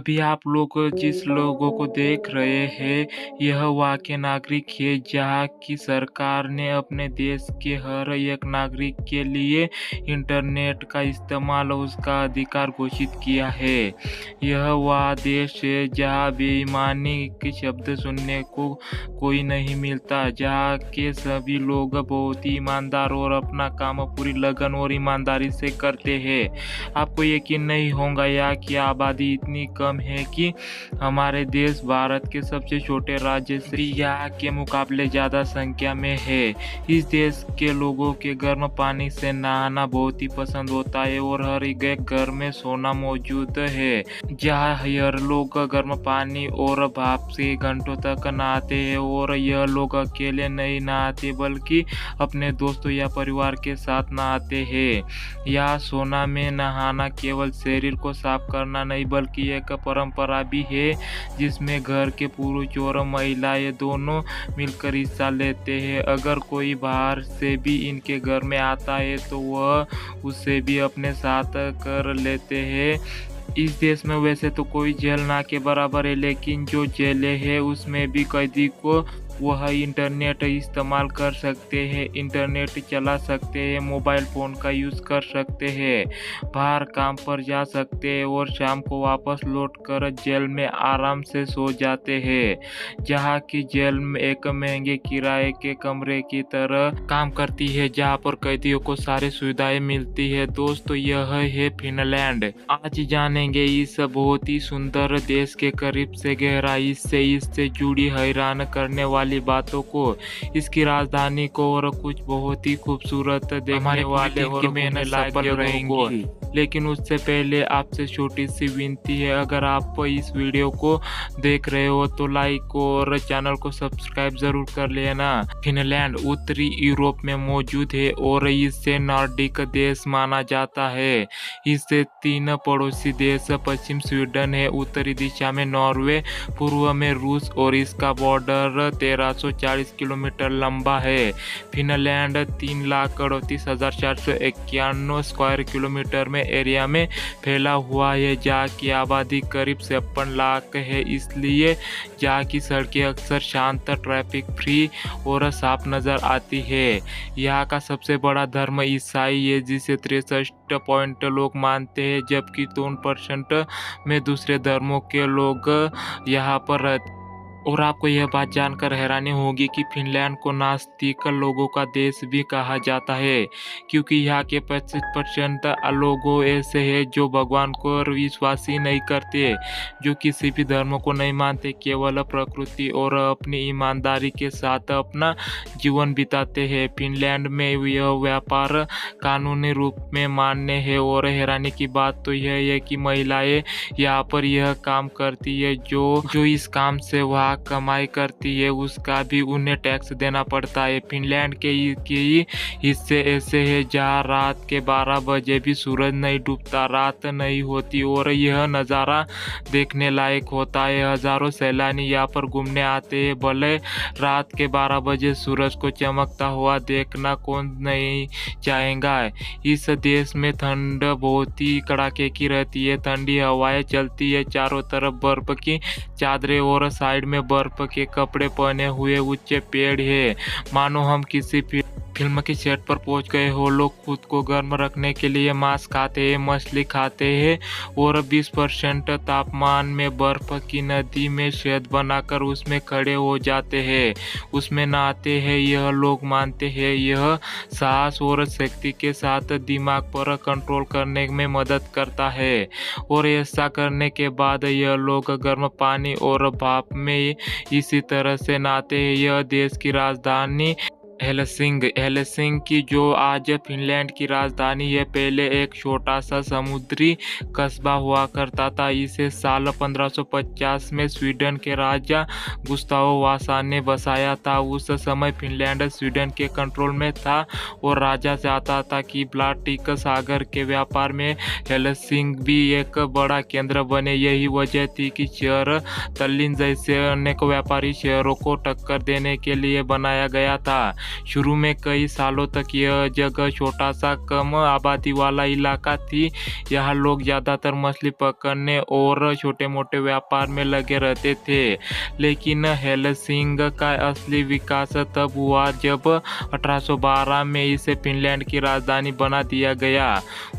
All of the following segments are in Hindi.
अभी आप लोग जिस लोगों को देख रहे हैं, यह वहाँ के नागरिक है जहाँ की सरकार ने अपने देश के हर एक नागरिक के लिए इंटरनेट का इस्तेमाल उसका अधिकार घोषित किया है। यह वह देश है जहाँ बेईमानी के शब्द सुनने को कोई नहीं मिलता, जहाँ के सभी लोग बहुत ही ईमानदार और अपना काम पूरी लगन और ईमानदारी से करते हैं। आपको यकीन नहीं होगा यहाँ की आबादी इतनी कम है कि हमारे देश भारत के सबसे छोटे राज्य से यहाँ के मुकाबले ज़्यादा संख्या में है। इस देश के लोगों के गर्म पानी से नहाना बहुत ही पसंद होता है और हर एक घर में सोना मौजूद है, जहाँ हर लोग गर्म पानी और भाप से घंटों तक नहाते हैं। और यह लोग अकेले नहीं नहाते बल्कि अपने दोस्तों या परिवार के साथ नहाते हैं। यहाँ सोना में नहाना केवल शरीर को साफ करना नहीं बल्कि एक परंपरा भी है जिसमें घर के पुरुष और महिलाएं दोनों मिलकर हिस्सा लेते हैं। अगर कोई बाहर से भी इनके घर में आता है तो वह उसे भी अपने साथ कर लेते हैं। इस देश में वैसे तो कोई जेल ना के बराबर है, लेकिन जो जेलें हैं उसमें भी कैदी को वह इंटरनेट इस्तेमाल कर सकते हैं, इंटरनेट चला सकते हैं, मोबाइल फ़ोन का यूज़ कर सकते हैं, बाहर काम पर जा सकते हैं और शाम को वापस लौटकर जेल में आराम से सो जाते हैं। जहाँ की जेल में एक महंगे किराए के कमरे की तरह काम करती है, जहाँ पर कैदियों को सारी सुविधाएं मिलती है। दोस्तों, यह है फिनलैंड। आज जानेंगे इस बहुत ही सुंदर देश के करीब से गहराई से इससे जुड़ी हैरान करने वाली बातों को, इसकी राजधानी को और कुछ बहुत ही खूबसूरत देखने वाले और मेहनत सफल रहेंगी। लेकिन उससे पहले आपसे छोटी सी विनती है, अगर आप इस वीडियो को देख रहे हो तो लाइक और चैनल को सब्सक्राइब जरूर कर लेना। फिनलैंड उत्तरी यूरोप में मौजूद है और इसे नॉर्डिक देश माना जाता है। इससे 3 पड़ोसी देश पश्चिम स्वीडन है, उत्तरी दिशा में नॉर्वे, पूर्व में रूस और इसका बॉर्डर 1340 किलोमीटर लंबा है। फिनलैंड 3,38,451 स्क्वायर किलोमीटर में एरिया में फैला हुआ है, जहाँ की आबादी करीब 56 लाख है। इसलिए जहाँ की सड़कें अक्सर शांत, ट्रैफिक फ्री और साफ नजर आती है। यहाँ का सबसे बड़ा धर्म ईसाई है, जिसे 63% लोग मानते हैं, जबकि 3% में दूसरे धर्मों के लोग यहाँ पर रहते। और आपको यह बात जानकर हैरानी होगी कि फिनलैंड को नास्तिक लोगों का देश भी कहा जाता है, क्योंकि यहाँ के 25% लोग ऐसे हैं जो भगवान को विश्वास ही नहीं करते, जो किसी भी धर्म को नहीं मानते, केवल प्रकृति और अपनी ईमानदारी के साथ अपना जीवन बिताते हैं। फिनलैंड में यह व्यापार कानूनी रूप में मान्य है और हैरानी की बात तो यह है कि महिलाएं यहाँ पर यह काम करती है। जो इस काम से वहाँ कमाई करती है उसका भी उन्हें टैक्स देना पड़ता है। फिनलैंड के हिस्से ऐसे है जहाँ रात के 12 बजे भी सूरज नहीं डूबता, रात नहीं होती और यह नज़ारा देखने लायक होता है। हजारों सैलानी यहाँ पर घूमने आते हैं। भले रात के 12 बजे सूरज को चमकता हुआ देखना कौन नहीं चाहेगा। इस देश में ठंड बहुत ही कड़ाके की रहती है, ठंडी हवाएं चलती है, चारों तरफ बर्फ की चादरें और साइड में बर्फ के कपड़े पहने हुए ऊंचे पेड़ है, मानो हम किसी फिल्म के सेट पर पहुंच गए हो। लोग खुद को गर्म रखने के लिए मांस खाते हैं, मछली खाते हैं और 20% तापमान में बर्फ की नदी में शहद बनाकर उसमें खड़े हो जाते हैं, उसमें नहाते हैं। यह लोग मानते हैं यह साहस और शक्ति के साथ दिमाग पर कंट्रोल करने में मदद करता है और ऐसा करने के बाद यह लोग गर्म पानी और भाप में इसी तरह से नहाते हैं। यह देश की राजधानी हेलसिंकी जो आज फिनलैंड की राजधानी है, पहले एक छोटा सा समुद्री कस्बा हुआ करता था। इसे साल 1550 में स्वीडन के राजा गुस्ताव वासा ने बसाया था। उस समय फिनलैंड स्वीडन के कंट्रोल में था और राजा चाहता था कि बाल्टिक सागर के व्यापार में हेलसिंकी भी एक बड़ा केंद्र बने। यही वजह थी कि शहर तल्लीन जैसे अनेक व्यापारी शहरों को टक्कर देने के लिए बनाया गया था। शुरू में कई सालों तक यह जगह छोटा सा कम आबादी वाला इलाका थी। यहाँ लोग ज़्यादातर मछली पकड़ने और छोटे मोटे व्यापार में लगे रहते थे। लेकिन हेलसिंक का असली विकास तब हुआ जब 1812 में इसे फिनलैंड की राजधानी बना दिया गया।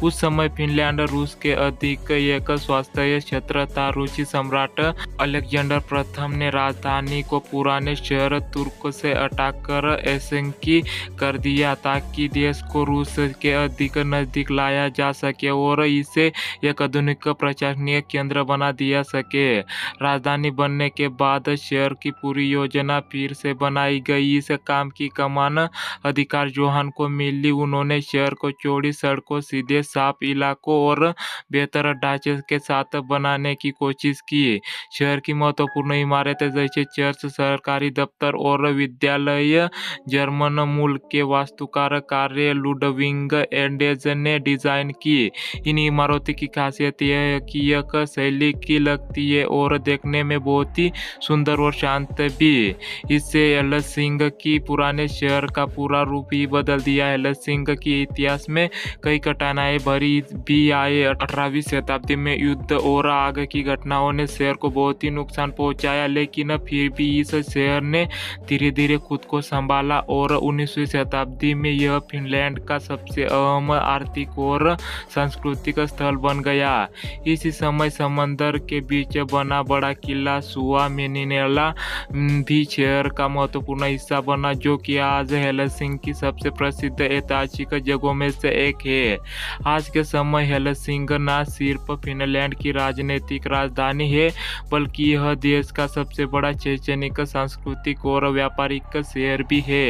उस समय फिनलैंड रूस के अधिक एक स्वास्थ्य क्षेत्र था। रूसी सम्राट अलेक्जेंडर प्रथम ने राजधानी को पुराने शहर तुर्क से हटाकर हेलसिंकी कर दिया ताकि देश को रूस के अधिक नजदीक लाया जा सके और इसे एक आधुनिक प्रशासनिक केंद्र बना दिया सके। राजधानी बनने के बाद शहर की पूरी योजना फिर से बनाई गई। इस काम की कमान अधिकार जोहान को मिली। उन्होंने शहर को चौड़ी सड़कों, सीधे साफ इलाकों और बेहतर ढांचे के साथ बनाने की कोशिश की। शहर की महत्वपूर्ण इमारतें जैसे चर्च, सरकारी दफ्तर और विद्यालय जर्मन मूल के वास्तुकार कार्य लुडविग एंडेज ने डिजाइन की। इन इमारतों की खासियत यह है कि एक शैली की लगती है और देखने में बहुत ही सुंदर और शांत भी। इससे हेलसिंकी पुराने शहर का पूरा रूप ही बदल दिया। हेलसिंकी के इतिहास में कई घटनाएं भरी भी आए। 18वीं शताब्दी में युद्ध और आग की घटनाओं ने शहर को बहुत ही नुकसान पहुंचाया, लेकिन फिर भी इस शहर ने धीरे धीरे खुद को संभाला और 19वीं शताब्दी में यह फिनलैंड का सबसे अहम आर्थिक और सांस्कृतिक स्थल बन गया। इसी समय समंदर के बीच बना बड़ा किला सुआमेनिनेला भी शहर का महत्वपूर्ण हिस्सा बना, जो कि आज हेलसिंकी की सबसे प्रसिद्ध ऐतिहासिक जगहों में से एक है। आज के समय हेलसिंकी न सिर्फ फिनलैंड की राजनीतिक राजधानी है, बल्कि यह देश का सबसे बड़ा शैक्षणिक, सांस्कृतिक और व्यापारिक शहर भी है।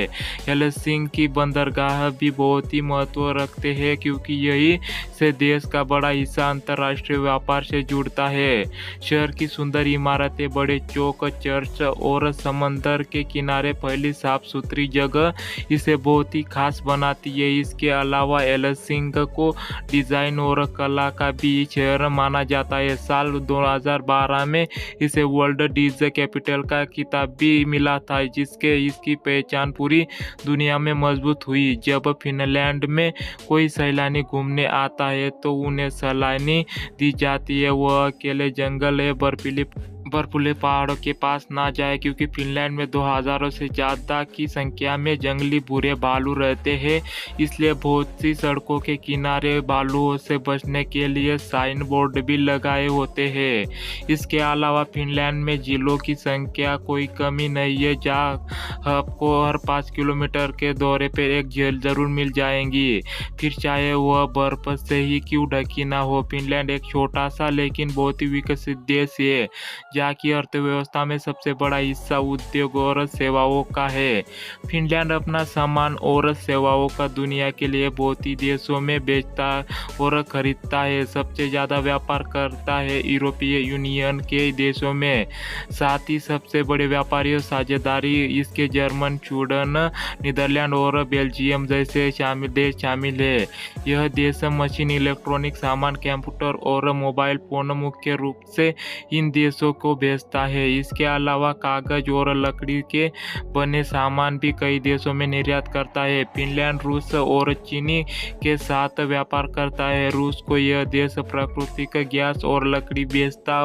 हेलसिंकी बंदरगाह भी बहुत ही महत्व रखते हैं, क्योंकि यही से देश का बड़ा हिस्सा अंतर्राष्ट्रीय व्यापार से जुड़ता है। शहर की सुंदर इमारतें, बड़े चौक, चर्च और समंदर के किनारे फैली साफ सुथरी जगह इसे बहुत ही खास बनाती है। इसके अलावा हेलसिंकी को डिजाइन और कला का भी शहर माना जाता है। साल 2012 में इसे वर्ल्ड डिज कैपिटल का खिताब भी मिला था, जिसके इसकी पहचान पूरी दुनिया में मजबूत हुई। जब फिनलैंड में कोई सैलानी घूमने आता है तो उन्हें सलामी दी जाती है। वह अकेले जंगल या बर्फीले पहाड़ों के पास ना जाए, क्योंकि फिनलैंड में 2000 से ज़्यादा की संख्या में जंगली भूरे भालू रहते हैं। इसलिए बहुत सी सड़कों के किनारे भालुओं से बचने के लिए साइन बोर्ड भी लगाए होते हैं। इसके अलावा फिनलैंड में झीलों की संख्या कोई कमी नहीं है, जहाँ आपको हर 5 किलोमीटर के दौरे पर एक झील जरूर मिल जाएंगी, फिर चाहे वह बर्फ से ही क्यों ढकी ना हो। फिनलैंड एक छोटा सा लेकिन बहुत ही विकसित देश है, जहाँ की अर्थव्यवस्था में सबसे बड़ा हिस्सा उद्योग और सेवाओं का है। फिनलैंड अपना सामान और सेवाओं का दुनिया के लिए बहुत ही देशों में बेचता और खरीदता है। सबसे ज़्यादा व्यापार करता है यूरोपीय यूनियन के देशों में। साथ ही सबसे बड़े व्यापारी साझेदारी इसके जर्मन, स्वीडन, नीदरलैंड और बेल्जियम जैसे देश शामिल है। यह देश मशीन, इलेक्ट्रॉनिक सामान, कंप्यूटर और मोबाइल फोन मुख्य रूप से इन देशों को भेजता है। इसके अलावा कागज और लकड़ी के बने सामान भी कई देशों में निर्यात करता है। फिनलैंड रूस और चीनी के साथ व्यापार करता है। रूस को यह देश प्राकृतिक गैस और लकड़ी बेचता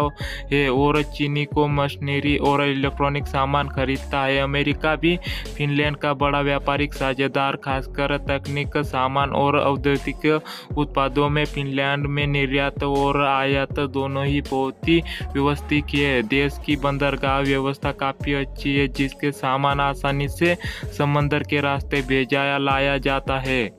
है और चीनी को मशीनरी और इलेक्ट्रॉनिक सामान खरीदता है। अमेरिका भी फिनलैंड का बड़ा व्यापारिक साझेदार, खासकर तकनीक सामान और औद्योगिक उत्पादों में। फिनलैंड में निर्यात और आयात दोनों ही बहुत ही व्यवस्थित है। देश की बंदरगाह व्यवस्था काफी अच्छी है, जिसके सामान आसानी से समंदर के रास्ते भेजा या लाया जाता है।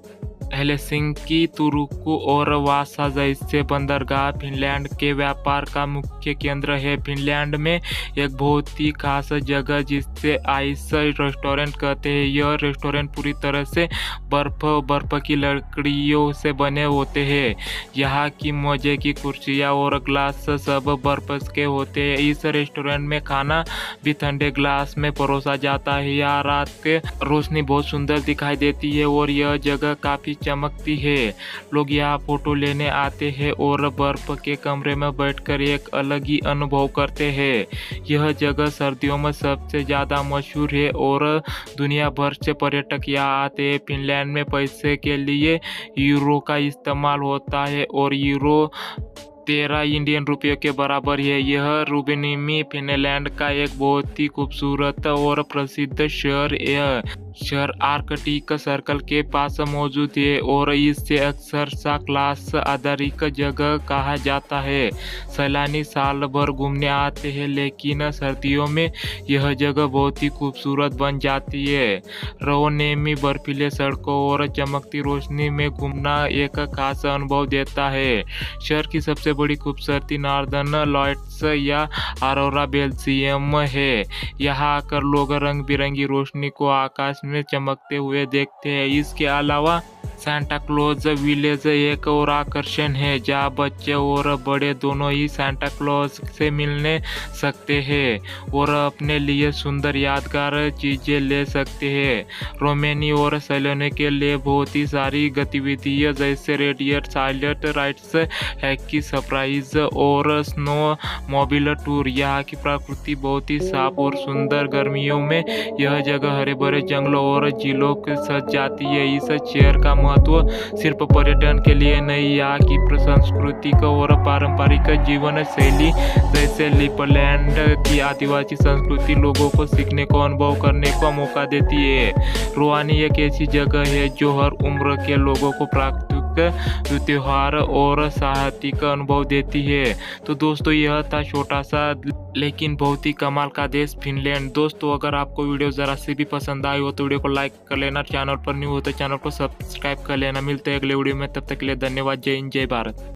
हेलसिंकी, तुर्कू और वासा जैसे बंदरगाह फिनलैंड के व्यापार का मुख्य केंद्र है। फिनलैंड में एक बहुत ही खास जगह जिसे आइस रेस्टोरेंट कहते हैं। यह रेस्टोरेंट पूरी तरह से बर्फ की लकड़ियों से बने होते हैं। यहाँ की मजे की कुर्सियाँ और ग्लास सब बर्फ के होते हैं। इस रेस्टोरेंट में खाना भी ठंडे ग्लास में परोसा जाता है। यहाँ रात के रोशनी बहुत सुंदर दिखाई देती है और यह जगह काफी चमकती है। लोग यहाँ फोटो लेने आते हैं और बर्फ के कमरे में बैठकर एक अलग अलग ही अनुभव करते हैं। यह जगह सर्दियों में सबसे ज़्यादा मशहूर है और दुनिया भर से पर्यटक यहाँ आते हैं। फिनलैंड में पैसे के लिए यूरो का इस्तेमाल होता है और यूरो 13 इंडियन रुपयों के बराबर है। यह रोवेनिएमी फिनलैंड का एक बहुत ही खूबसूरत और प्रसिद्ध शहर है। शहर आर्कटिक सर्कल के पास मौजूद है और इसे अक्सर सा क्लास आधारित जगह कहा जाता है। सैलानी साल भर घूमने आते हैं, लेकिन सर्दियों में यह जगह बहुत ही खूबसूरत बन जाती है। रोवेनिएमी बर्फीले सड़कों और चमकती रोशनी में घूमना एक खास अनुभव देता है। शहर की सबसे बड़ी खूबसूरती नॉर्दर्न लाइट्स या ऑरोरा बोरियल्स है। यहाँ आकर लोग रंग बिरंगी रोशनी को आकाश में चमकते हुए देखते हैं। इसके अलावा सांता क्लॉज विलेज एक और आकर्षण है, जहाँ बच्चे और बड़े दोनों ही सांता क्लॉज से मिलने सकते हैं और अपने लिए सुंदर यादगार चीजें ले सकते हैं। रोमेनी और सैलानियों के लिए बहुत ही सारी गतिविधियाँ जैसे रेडिएट साइलेंट राइड्स, हैकी सरप्राइज और स्नो मोबिल टूर। यहाँ की प्रकृति बहुत ही साफ और सुंदर। गर्मियों में यह जगह हरे भरे जंगलों और झीलों से सज जाती है। इस शहर का महत्व सिर्फ पर्यटन के लिए नहीं, यहाँ की सांस्कृतिक और पारंपरिक जीवन शैली जैसे लिपलैंड की आदिवासी संस्कृति लोगों को सीखने को अनुभव करने का मौका देती है। रोवेनिएमी एक ऐसी जगह है जो हर उम्र के लोगों को प्राकृतिक त्योहार और साहसिक अनुभव देती है। तो दोस्तों, यह था छोटा सा लेकिन बहुत ही कमाल का देश फिनलैंड। दोस्तों, अगर आपको वीडियो ज़रा से भी पसंद आई हो तो वीडियो को लाइक कर लेना, चैनल पर न्यू हो तो चैनल को सब्सक्राइब कर लेना। मिलते हैं अगले वीडियो में, तब तक के लिए धन्यवाद। जय हिंद, जय भारत।